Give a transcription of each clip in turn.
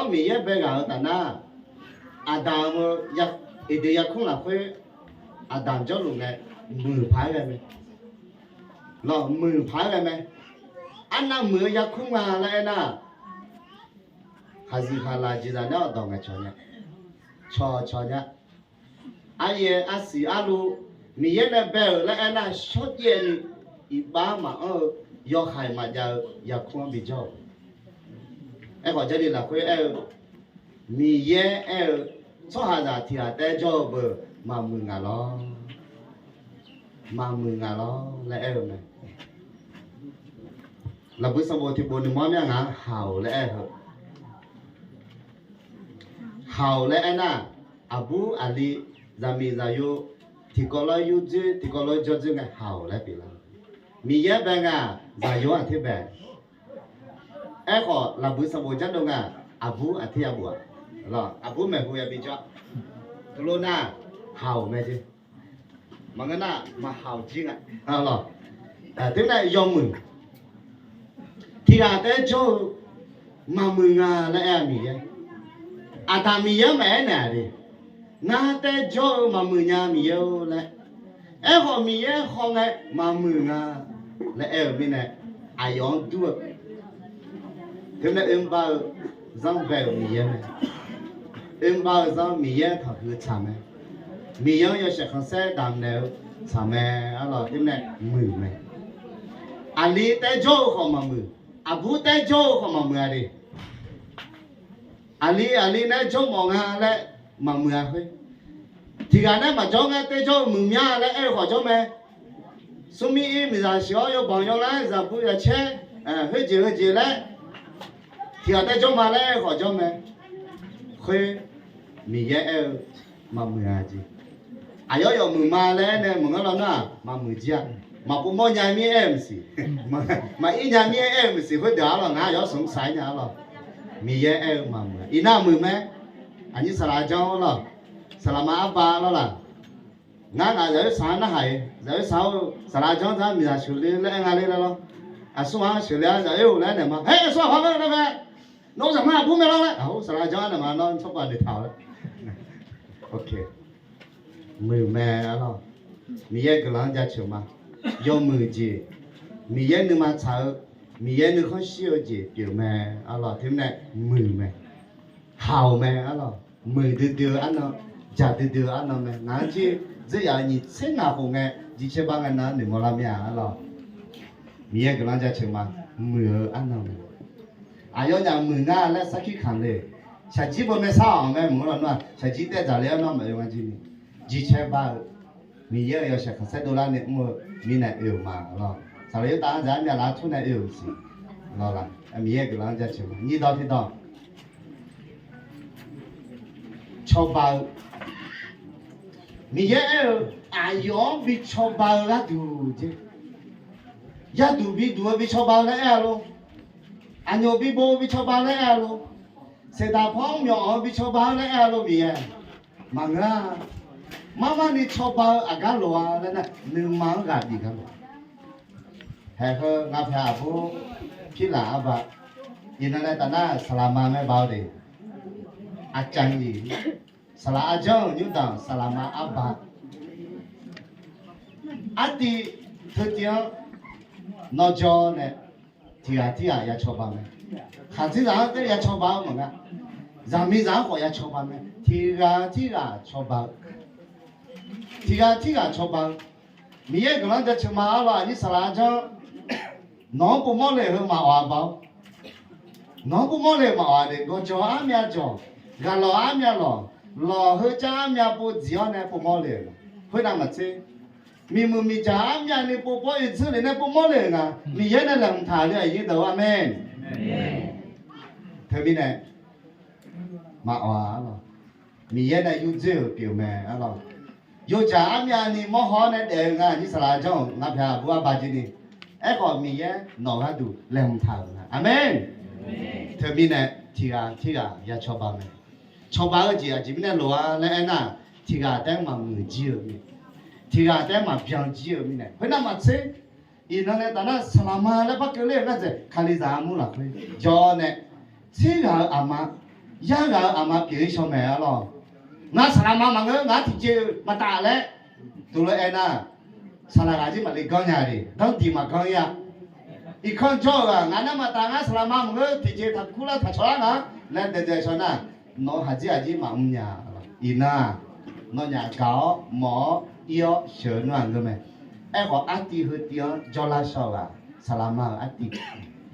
mi ye be ga ta na Adam ya ide ya không là khơi Adam cho luôn này mười phái rồi mày lo mười phái rồi mày anh na mười ya không mà lại na hazi khala chỉ là nó đong cái cho nhá ai ye asi alu mi ye na be lại na short ye ni iba mà yo khai mà ya không bị cho em gọi cho đi là khơi em mi ye em cho hà giả thì à té cho bờ mà mừng à lo lại em này là bữa sau thì bữa nữa mới ngã hào lại em hào lại na Abu Ali Zami Zayo thì có lo yu chứ thì có lo cho chứ ngày hào lại bị là mi ye bè ngà Zayo à thế bè em họ là bữa sau chắc đâu ngà Abu à thế Abu à rồi Abu mẹ vui bị cho tôi na hào mẹ chứ mà cái na mà hào chứ ngà rồi thế này do mừng thì là thế cho mà mừng là em gì vậy ta mi nhớ mẹ nè đi na thế cho mà mừng nhà mi yêu lại em họ mi nhớ họ ngay mà mừng là em bên này ai on đua thế này em vào rong bèo mi nhớ này em bao giờ mi ye thọ hứa chăm ấy mi ye yo sẽ không sẽ đam nếu chăm ấy alo thế này mười mày Ali tay jo không mà mười Abu tay jo không mà mười đi Ali này jo mong ha lại mà mười thôi thì cái này mà jo nghe tay jo mười nha lại em hỏi jo mày sumi mi ra xíu yo bằng yo lại ra bui ra che hơi gì lại thì cái tay jo mà lại hỏi jo mày khơi mi ye em mà mười gì yo mười mà lên này mừng lắm na mà mười gì mà cũng mua nhà mi em gì mà ít nhà mi em gì phải đỡ là ngã yo sống sải nhà là mi ye em mà mười ít na mười mấy anh như sala cho là sala mà ba là ngã rồi sáng nó hay rồi sau sala cho ra mi ra xử lý lại ngã lên là số xử lý rồi yêu lại này mà hey số không đó về nó rằng mà bố mẹ nó đấy sala cho này mà nó sắp vào để thảo đấy ok mười mẹ đó mi ye cái lăng gia chiều mà do mười gì mi ye nữa mà sao mi ye nữa không xíu gì kiểu mẹ đó thêm này mười mẹ hào mẹ đó mười từ ăn nó trả từ ăn nó mẹ nói chứ dễ là nhị sẽ nào cũng nghe chỉ chơi ba ngày nó đừng có làm nhà đó mi ye cái lăng gia chiều mà mười ăn nó yo nhà mười nga là sao khi khẳng đề chả chỉ bộ mẹ sao mẹ muốn làm nó chả chỉ để trả lời nó mà用gì chỉ chơi ba mi ye yo sẽ không sẽ đô la này mua mi này yêu mà lo sau đấy ta giá nhà lá thu này yêu gì lo là mi ye cái lăng giá chịu mà như đó thì đó cho ba mi ye yo bị cho ba là đủ chứ ya đủ bị cho ba là luôn anh yo bị bố bị cho ba là luôn sẽ ta phong nhỏ bị cho ba là luôn mi ye mà nga mama ni cho ba agalo là nè nương máu gà đi galo hè hơ ngáp hà bố khi là bà in này ta na salama mấy bao đi achang gì sala ajo như đó salama abba ati thực tiếng nó cho nè thì à ya cho ba mẹ khá chứ ra cái ya cho ba mà ngà zami ra họ ya cho ba mẹ thì à cho ba 티가 초방 미에 그런 데 처마와 이 살아죠 너무 몰래 마와 봐 너무 몰래 마와데 고조 아미아죠 갈로 아미아로 로 허자 아미아 보 지원에 보 몰래 회나 맞지 미무미 자 아미아니 보보 이츠네 보 몰래가 미에네 랑타려 이도 아멘 더비네 마와 미에네 유즈 biểu mẹ alo yo cha amya ni mo ho ne de nga ni sala jong nga phya bua ba ji ni e ko mi ye no ha du lem tha amen the mi ne thi ga ya cho ba me cho ba ge ji a ji mi ne lo a le na thi ga ta ma mu ji mi thi ga ta ma byang ji mi ne phai na ma se i na ne ta na salama le ba ke le na je khali za mu la khoi jo ne thi ga ama giá gà à mà biểu cho mẹ lo ngã sala mà ngã thì chơi mà tạ lẽ tụi lại na sala gà chứ mà đi con nhà đi không thì mà con ya ít con cho à ngã nó mà tạ ngã sala mà thì chơi thật cú là thật chó ngã lên để chơi cho na nó hạt gì mà nhà ina nó nhà cáo mỏ yêu sợ nó ăn cái mày em có ăn thì hơi tiếng cho la sao à salama ăn thì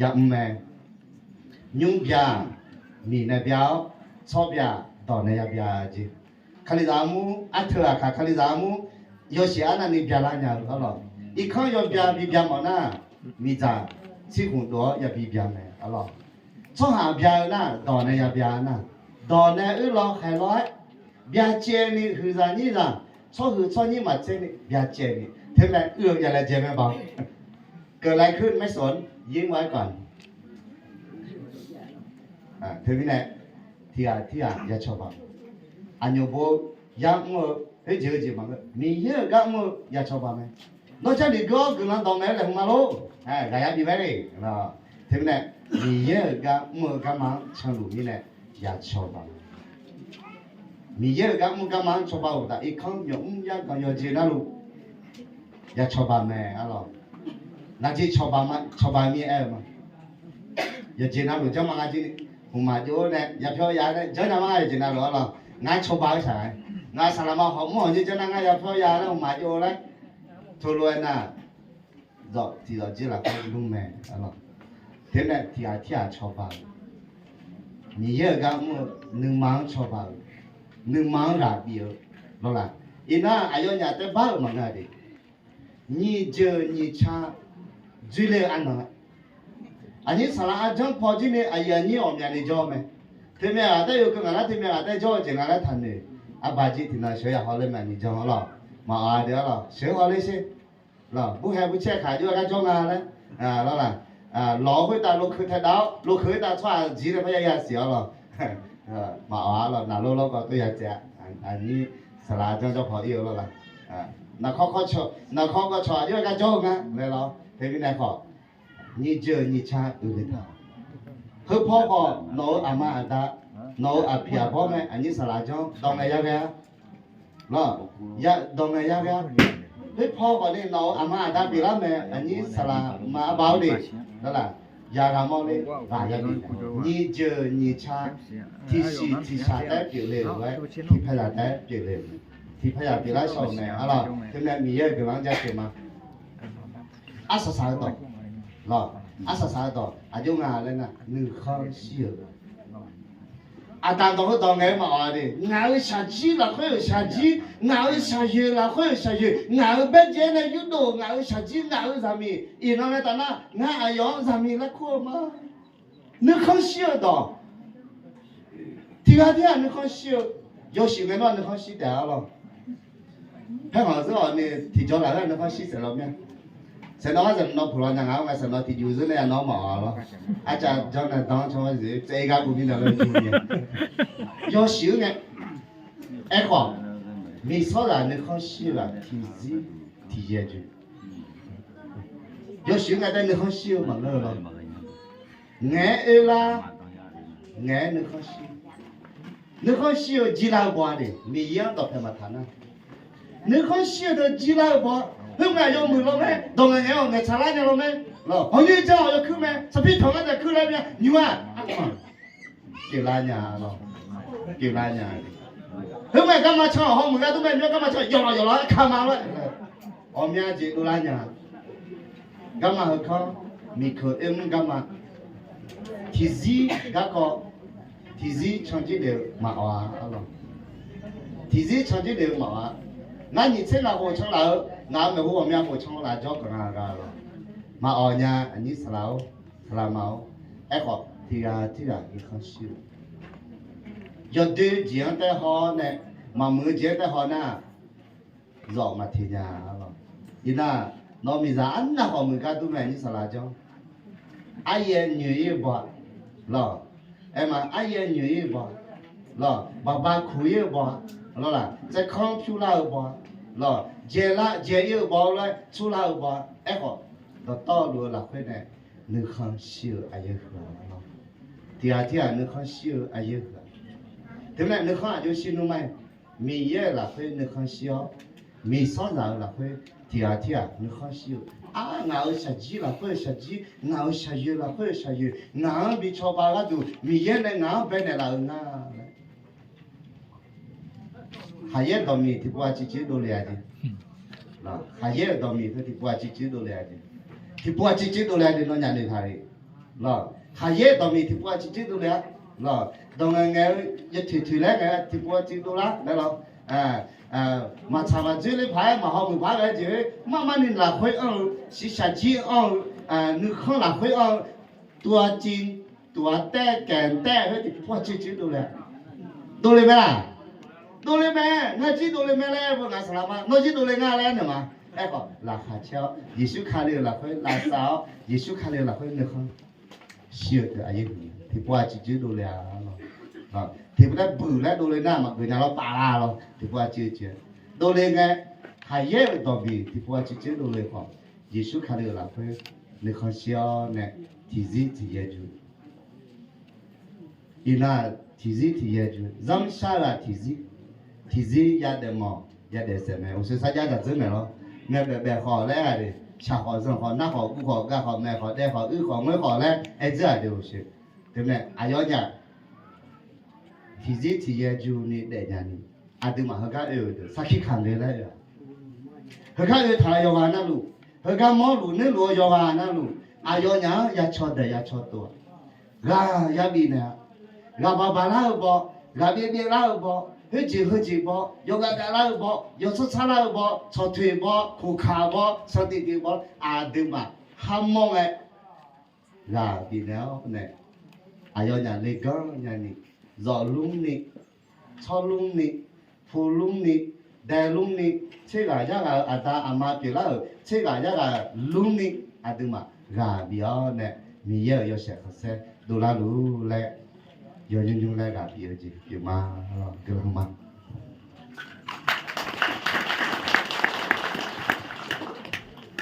ya mẹ nhung bia mì này bia chó bia đỏ này bia gì khai ra mu ăn thưa à khai ra mu yêu sĩ anh này bia là nhà đó là ít con yêu bia mà na mì già chỉ cũng đó ya bia này đó là chó hà bia na đỏ này bia na đỏ này ở lo khai lo bia chè này hư ra như ra cho như mà chè này bia chè này thế nàyอย่าละเจไม่บอกเกิดอะไรขึ้นไม่สนยิ้มไว้ก่อนเธอพี่แน่ที่อย่าชอบบอกอันยโบยังมือเฮ้ยเจอจีบังมีเยอะก็มืออย่าชอบบอกไหมนอกจากนี้ก็กำลังตองแม่เลยมาโลกายบีไปเลยนะเธอพี่แน่มีเยอะก็มือกำลังช่างหลุมนี่แน่อย่าชอบบอกมีเยอะก็มือกำลังชอบบอกแต่อีกครั้งยังยังก็ยังเจอนะลูกอย่าชอบบ้านแม่อะไรนักจีชอบบ้านมีเอ๋มาอย่าเจน่าหลุดจะมาจีผมมาดูเนี่ยอย่าเพี้ยวยาเนี่ยเจ้าหน้ามาเจน่าหลุดอะไรงานชอบบ้านใช่งานสารมาหอมหอมจีเจ้าหน้างานอย่าเพี้ยวยาเนี่ยผมมาดูเลยทุเรศน่ะรอที่เราจีละก็ลุงแม่อะไรเท่านั้นที่ชอบบ้านมีเยอะก็มือหนึ่งมังชอบบ้านหนึ่งมังราบีเออรู้ละอีน่าอายุเนี่ยแต่บ้านมันไงดิ你这你查，最来安那，啊你上来啊讲跑进来，哎呀你后面的叫没？对面啊，有个俺对面啊，叫进来谈的，啊把几天了学也好了嘛，你讲好了，嘛啊的了，学好了些，了不还不切开就该叫俺了，啊了啦，啊老会打路口太大，路口打穿几的不也也小了，嘛啊了，那路个都也这，啊你上来讲叫跑有了啦，啊。那考个错，因为个做个来了，对不对？考，你这你查对不对？和พ่อก็โนอามาอันตาโนอาเพียพ่อแม่อันนี้สลายจ้องดองไงยังไงเนาะยะดองไงยังไงเฮ้ยพ่อก็นี่โนอามาอันตาปีละแม่อันนี้สลามาเบาดินั่นแหละยากามองเลยว่าอย่างนี้นี่เจอนี่ชาที่ชาได้เปลี่ยนเลยไว้ที่พยาได้เปลี่ยนเลยที่พยาปีละสองเนี่ยอะไรที่นั่นมีเยอะกำลังจะเกิดมาอาสาสาต่อหรออาสาสาต่ออายุงานเลยนะหนึ่งข้อเสียอาตามตัวตัวไงมาอ่ะดิงานชาจีละค่อยชาจีงานชาเยละค่อยชาเยงานเบเจเนี่ยยุโดงานชาจีงานสามีอีนั่นแหละตอนนั้นงานอายุสามีละคู่มาหนึ่งข้อเสียต่อที่ว่าที่อันหนึ่งข้อเสีย有时间那你看洗掉了，还好是哦，你提交来了你看洗掉了没？现在人那普通人啊，我现在提交是那老毛了，啊叫那当初是这个不明了了就呢，有时间，哎好，没少人你看洗了提解决，有时间的你看洗嘛了，爱啦，爱你看洗。你看需要几老包的，没一样到他们谈呢。你看需要的几老包，后面有没了没？当然有，我查来了没？咯，好像叫要去没？这边同样在去那边，你看，叫哪样咯？叫哪样？后面干嘛唱？后面都没有干嘛唱？有了，看嘛了。后面就都哪样？干嘛去看？没去，干嘛？提示那个。ทีซีช่างจีเดียวมาว่าอะไรทีซีช่างจีเดียวมาว่างานนี้เช่นเราหัวช่างเรางานไม่หัวเมียหัวช่างเราจอกกันอะไรมาอ่อนเนี่ยอันนี้สลาวเมาไอ้ขอที่อีกข้อชิวยอดดูเจียงแต่หอเนี่ยมามือเจียงแต่หอน่ะหลอกมาทีเนี่ยอะไรอีน่ะน้องมีสารน่ะของมือการดูแม่นี่สลาวจ้องไอ้ยันอยู่ยี่บ่หรอ哎嘛，阿爷女儿吧，喏，爸爸苦也吧，喏啦，在康出来吧，喏，接又吧来出来吧，哎好，到路了回来，你看修阿爷喝喏，第二天你看修阿爷喝，对不对？你看就心里面，米也拉会你看笑，米少然拉会提啊你看笑。啊，我下鸡了，会下鸡；我下鱼了，会下鱼。我比超巴个多，米也来我本来了我。还也到米，提不啊，几多来的，那还也到米，他提不啊，几多来的，提不啊，几多来的，那伢子他的，那还也到米，提不啊，几多来，那当然我一推来我提不啊，几多啦，来了，mà chả mà chơi lấy phải mà họ mình phải cái gì mà nên là khối ông chỉ sản chi ông nếu không là khối ông tua chín tua té kèn té hết thì qua chỉ đồ này là đồ này mẹ ngay chỉ đồ này mẹ này vừa ngay sao mà ngay chỉ đồ này ngay này nữa mà cái có là khá chéo Giêsu khai lên là khối là sao Giêsu khai lên là khối nữa không siêu từ ấy thì qua chỉ đồ này thì bữa đó bự đấy đồ lên nào mà người nhà nó bà la rồi thì qua chưa đồ lên nghe hay dễ đồ bì thì qua chưa đồ lên không Giêsu khai lên là phải người khó xio nè thì gì thì dễ chú ina thì gì thì dễ chú dám xa là thì gì ya để mò ya để xem mẹ ông sẽ sai ya đặt dưới mẹ lo mẹ bè khó lẽ đi chả khó dân khó nát khó cũng khó ga khó mẹ khó đe khó khó mới khó lẽ ấy giờ đều sẽ thế này ai nói nhá thì gì thì giờ chú ni để nhà ni, à mà hơi cái được, sao khi khăn đấy đấy à, hơi cái thay yoga na lu, hơi cái mỏ lu nên lu yoga na lu, ai yo nhá, ya cho đấy ya cho tôi, ya bị nè, bà la bo, bị la bo, hơi gì bo, yoga cái la bo, yo la bo, cho thuê bo, khu khá bo, cho đi bo, à mà, ham mong ấy, bị nè, ai yo nhà lấy cái nhà ni. Gió lung nị, cho lung nị, phù lung nị, đè lung nị, chế gà giá gà à ta à mà kể là chế gà giá gà lung nị, à đừng mà gà bìa nè, mì giờ yo sẽ khó xe, đồ la lú lẹ, yo nhung nhung lẹ gà bìa gì, bìa mà, cái là không mà.